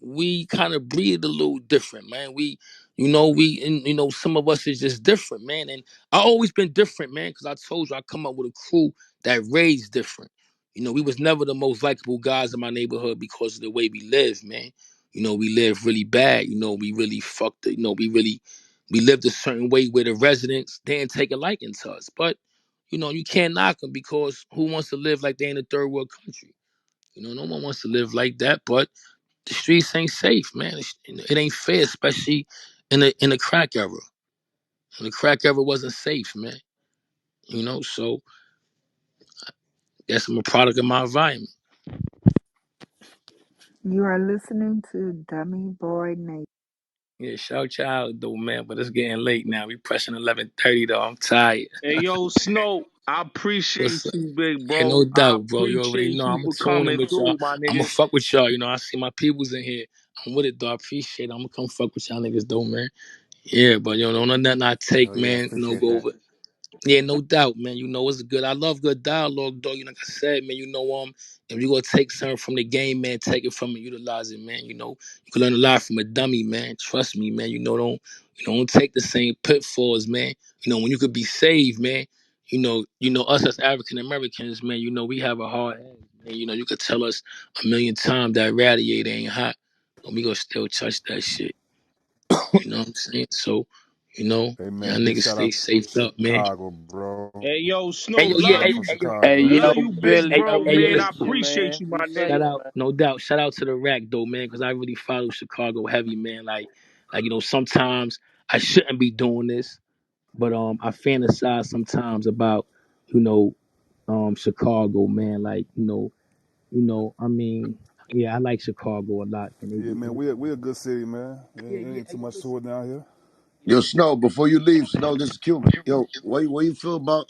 we kind of breathe a little different, man. Some of us is just different, man. And I always been different, man, because I told you I come up with a crew that raised different. We was never the most likable guys in my neighborhood because of the way we live, man. We live really bad. We really fucked it. We lived a certain way where the residents didn't take a liking to us. But, you can't knock them because who wants to live like they in a third world country? No one wants to live like that. But the streets ain't safe, man. It ain't fair, especially in the crack era. And the crack era wasn't safe, man. So that's I'm a product of my environment. You are listening to Dummy Boy Nate. Yeah, shout you out though, man. But it's getting late now. We pressing 11:30 though. I'm tired. Hey, yo, Snow, I What's appreciate up? you, big Yeah, bro. no I doubt, bro. You already appreciate know you I'ma for tune in coming with y'all. through, my I'ma nigga. fuck with y'all. I see my peoples in here. I'm with it though. I appreciate it. I'ma come fuck with y'all niggas though, man. Yeah, but nothing I take, Oh yeah, man. appreciate Go that. over. Yeah, no doubt, man. It's good. I love good dialogue, though. Like I said, man, if you gonna take something from the game, man, take it from it, utilize it, man. You can learn a lot from a dummy, man. Trust me, man. Don't take the same pitfalls, man. When you could be saved, man. Us as African Americans, man, we have a hard head, man. You could tell us a million times that radiator ain't hot, and we gonna still touch that shit. You know what I'm saying? So, Hey y'all man, big niggas shout stay out to safe up, man. Chicago, bro. Hey, yo, Hey Snow, yo, yeah, Originally love hey, from you. hey yo, Chicago. Hey, Love yo, you, big Billy, hey, I bro, hey yo, man. listen, I appreciate you, appreciate man. you, Be my safe, nigga. shout out, man. no doubt, shout out to the rack though, man, because I really follow Chicago heavy, man. Sometimes I shouldn't be doing this, but I fantasize sometimes about, you know, Chicago, man. I mean, yeah, I like Chicago a lot, and they Yeah, do. man, we're a good city, man. Yeah, It yeah. ain't Hey, too yo, much listen. to it down here. Yo, Snow, before you leave, Snow, this is Cuban. Yo, what you feel about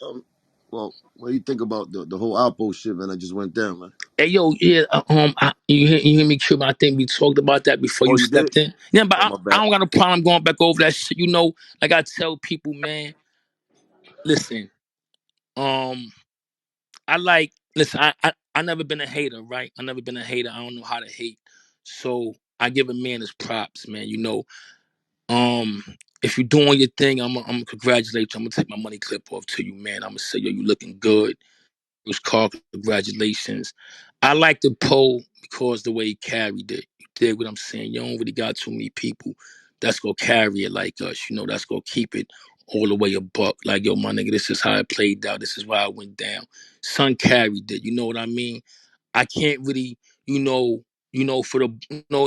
what do you think about the whole Alpo shit, man? That just went down, man. Hey yo, yeah, you hear me, Cuban? I think we talked about that before Oh, you you did? stepped in. Yeah, but Oh, I, my I bad. don't got a problem going back over that shit. Like I tell people, man, listen, um, I never been a hater, right? I never been a hater. I don't know how to hate. So I give a man his props, man. Um, if you're doing your thing, I'm gonna congratulate you. I'm gonna take my money clip off to you, man. I'm gonna say, yo, you looking good. Was called congratulations. I like the poll because the way he carried it. You dig what I'm saying? You don't really got too many people that's gonna carry it like us. That's gonna keep it all the way a buck. Like, yo, my nigga, this is how it played out. This is why I went down. Son carried it. You know what I mean? I can't really, you know, for the,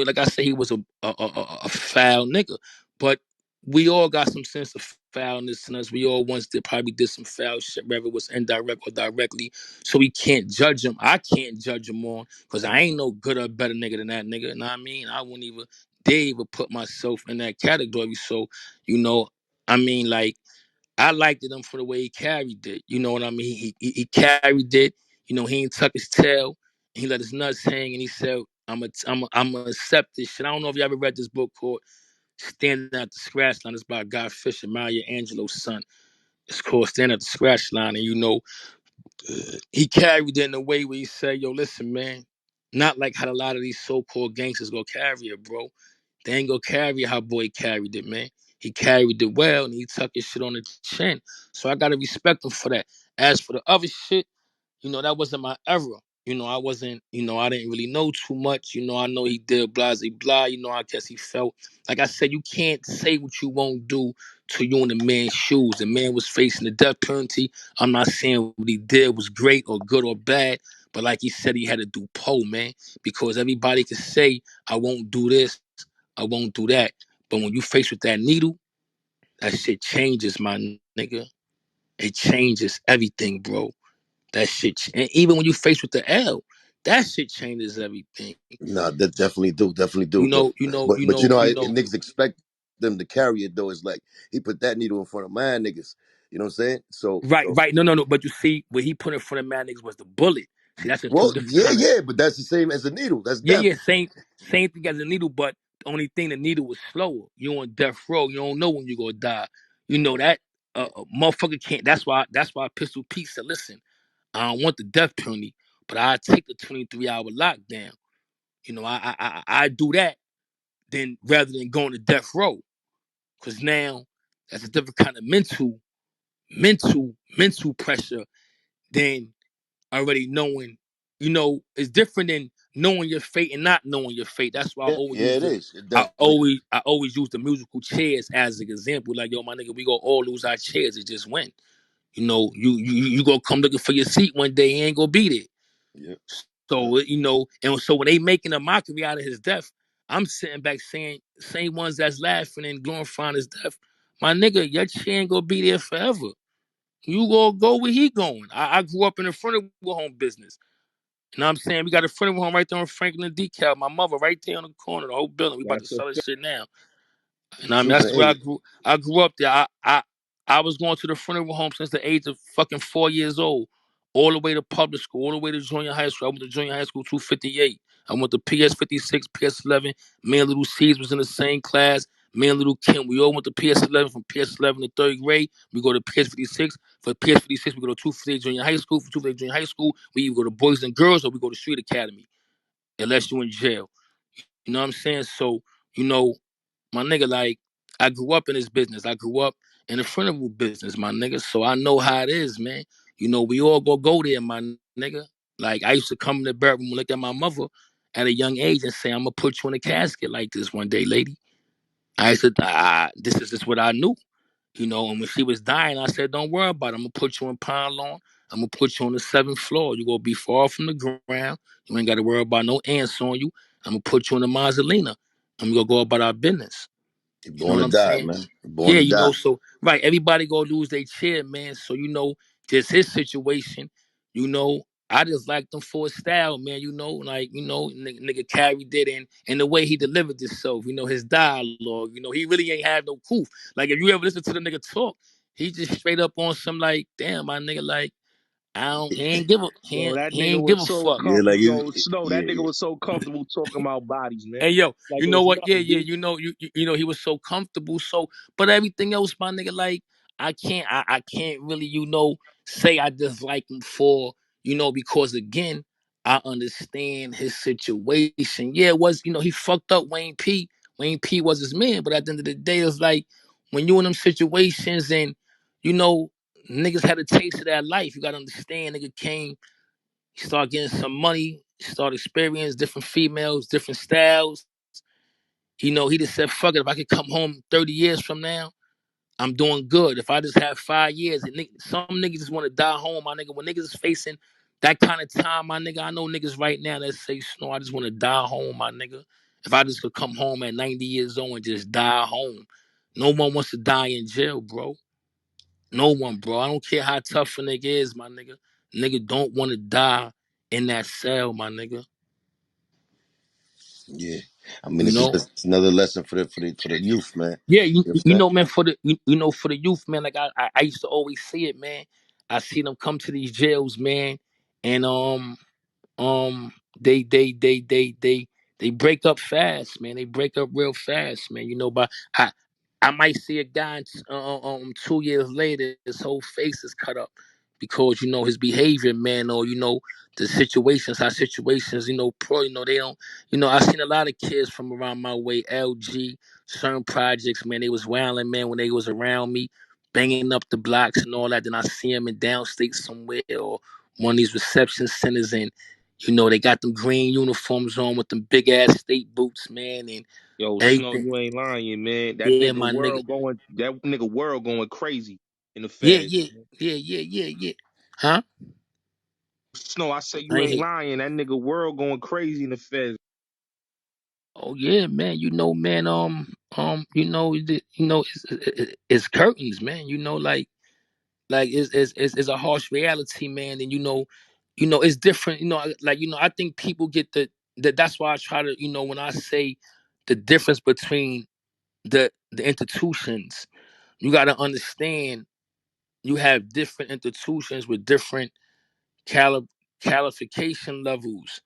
like I said, he was a foul nigga, but we all got some sense of foulness in us. We all once probably did some foul shit, whether it was indirect or directly. So we can't judge him. I can't judge him on because I ain't no good or better nigga than that nigga. You know what I mean? I wouldn't even dare even put myself in that category. So, you know, I mean, like, I liked him for the way he carried it. You know what I mean? He carried it. He ain't tuck his tail. He let his nuts hang, and he said, I'm gonna accept this shit." I don't know if you ever read this book called "Standing at the Scratch Line." It's by Guy Fisher, Maya Angelou's son. It's called "Standing at the Scratch Line," and he carried it in a way where he said, "Yo, listen, man, not like how a lot of these so-called gangsters go carry it, bro. They ain't gonna carry it how boy carried it, man. He carried it well, and he tucked his shit on the chin. So I gotta respect him for that. As for the other shit, that wasn't my era. I wasn't, I didn't really know too much. I know he did blah, blah, blah. I guess he felt, like I said, you can't say what you won't do to you in the man's shoes. The man was facing the death penalty. I'm not saying what he did was great or good or bad, but like he said, he had to do Poe, man, because everybody can say, I won't do this, I won't do that. But when you face with that needle, that shit changes, my nigga. It changes everything, bro. That shit, and even when you face with the L, that shit changes everything. Nah, that definitely do. You But know, you know, but you but know, you know. niggas expect them to carry it though. It's like he put that needle in front of my niggas. You know what I'm saying? Right, So right. No, no, no. But you see, what he put in front of Maddox was the bullet. See, that's a two well, different yeah, kind of. yeah, but that's the same as a needle. That's Yeah, death. yeah. Same thing as a needle, but the only thing the needle was slower. You on death row. You don't know when you gonna die. You know that motherfucker can't. That's why Pistol Pete said, "Listen, I don't want the death penalty, but I take the 23-hour lockdown. I do that." than rather than going to death row. Because now that's a different kind of mental pressure than already knowing. It's different than knowing your fate and not knowing your fate. That's why I Yeah, always yeah, use it the is. It definitely. I always use the musical chairs as an example. Like, yo, my nigga, we gonna all lose our chairs. It just went. You gonna come looking for your seat one day, he ain't gonna be there. Yeah, yeah. So and so when they making a mockery out of his death, I'm sitting back saying, same ones that's laughing and glorifying his death, my nigga, your chair ain't gonna be there forever. You gonna go where he going. I grew up in the front of the home business. You know what I'm saying? We got a front of home right there on Franklin Decal. My mother right there on the corner, the whole building. We about to That's a sell this shit now. And I mean, Cuban, that's where I hey, grew. I grew up there. I was going to the funeral home since the age of fucking 4 years old, all the way to public school, all the way to junior high school. I went to junior high school 258. I went to PS 56, PS 11. Me and Little C's was in the same class. Me and Little Kim, we all went to PS 11. From PS 11 to third grade, we go to PS 56. For PS 56, we go to 258 junior high school. For 258 junior high school, we either go to Boys and Girls or we go to Street Academy, unless you're in jail. You know what I'm saying? So, you know, my nigga, like, I grew up in this business. I grew up in the funeral business, my nigga. So I know how it is, man. We all go there, my nigga. Like, I used to come in the bedroom and look at my mother at a young age and say, I'm gonna put you in a casket like this one day, lady. I said, this is just what I knew. And when she was dying, I said, don't worry about it. I'm gonna put you in Pine Lawn. I'm gonna put you on the 7th floor. You're gonna be far from the ground. You ain't gotta worry about no ants on you. I'm gonna put you in the mausolina. I'm gonna go about our business. you're You know born what to I'm die, saying? man. You're born Yeah, to die. so right, everybody gonna lose their chair, man. So just his situation, I just liked him for his style, man. Like, nigga carried it and the way he delivered himself, his dialogue, he really ain't had no proof. Like, if you ever listen to the nigga talk, he just straight up on some like, damn, my nigga, like, I don't he ain't give a Yo, that he nigga ain't give was a so fuck. Yeah, comfortable. like Yo, Snow, that yeah, nigga yeah. was so comfortable talking about bodies, man. Hey, yo, Like you it know was what? Yeah, nothing, yeah, dude. he was so comfortable. So, but everything else, my nigga, like, I can't really, say I dislike him for, because again, I understand his situation. Yeah, it was, he fucked up Wayne P. Wayne P was his man, but at the end of the day, it's like when you in them situations and, you know, niggas had a taste of that life. You gotta understand, nigga came, he started getting some money, started experiencing different females, different styles. He just said, fuck it. If I could come home 30 years from now, I'm doing good. If I just have 5 years, and some niggas just want to die home, my nigga. When niggas is facing that kind of time, my nigga, I know niggas right now that say, Snow, I just want to die home, my nigga. If I just could come home at 90 years old and just die home. No one wants to die in jail, bro. No one, bro. I don't care how tough a nigga is, my nigga. Nigga don't want to die in that cell, my nigga. Yeah. I mean, You it's just know? it's another lesson for the youth, man. Yeah, You know what I'm saying? man, for the youth, man. Like I used to always see it, man. I see them come to these jails, man, and um they break up fast, man. They break up real fast, man. But I might see a guy 2 years later, his whole face is cut up because his behavior, man, or the situations, how situations, they don't, I seen a lot of kids from around my way, LG, certain projects, man, they was wilding, man, when they was around me, banging up the blocks and all that. Then I see them in downstate somewhere or one of these reception centers, and they got them green uniforms on with them big ass state boots, man, and Yo, Snow, everything. you ain't lying, man. Yeah, my nigga. That nigga world going crazy in the Yeah, feds, yeah, man. yeah. Huh? Snow, I say I you ain't ain't hear. lying. That nigga world going crazy in the feds. Oh yeah, man. Man. It's curtains, man. Like it's a harsh reality, man. And it's different. Like I think people get that's why I try to, when I say the difference between the institutions, you got to understand you have different institutions with different cali- qualification levels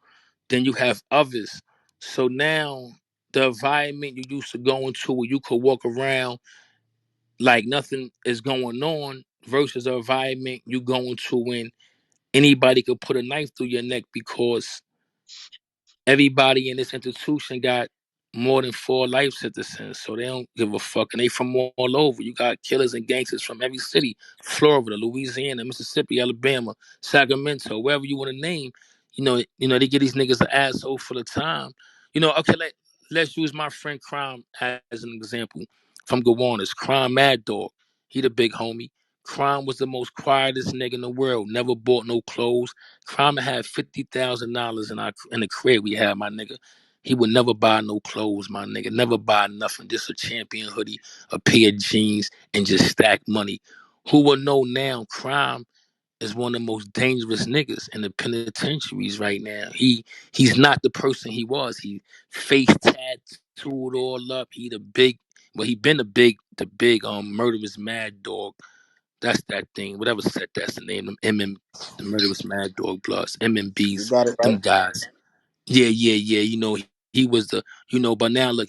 than you have others. So now the environment you used to go into where you could walk around like nothing is going on versus the environment you go into when anybody could put a knife through your neck because everybody in this institution got more than 4 life sentences, so they don't give a fuck. And they from all over. You got killers and gangsters from every city: Florida, Louisiana, Mississippi, Alabama, Sacramento, wherever you want to name. They get these niggas an asshole for the time. Okay, let's use my friend Crime as an example from Gowanus. Crime Mad Dog, he the big homie. Crime was the most quietest nigga in the world. Never bought no clothes. Crime had $50,000 in the crib we had, my nigga. He would never buy no clothes, my nigga. Never buy nothing. Just a Champion hoodie, a pair of jeans, and just stack money. Who will know now? Crime is one of the most dangerous niggas in the penitentiaries right now. He's not the person he was. He face tattooed all up. He been the big murderous mad dog. That's that thing. Whatever set that's the name. The murderous mad dog plus You MMBs. got it Them right. guys. Yeah. He was but now look.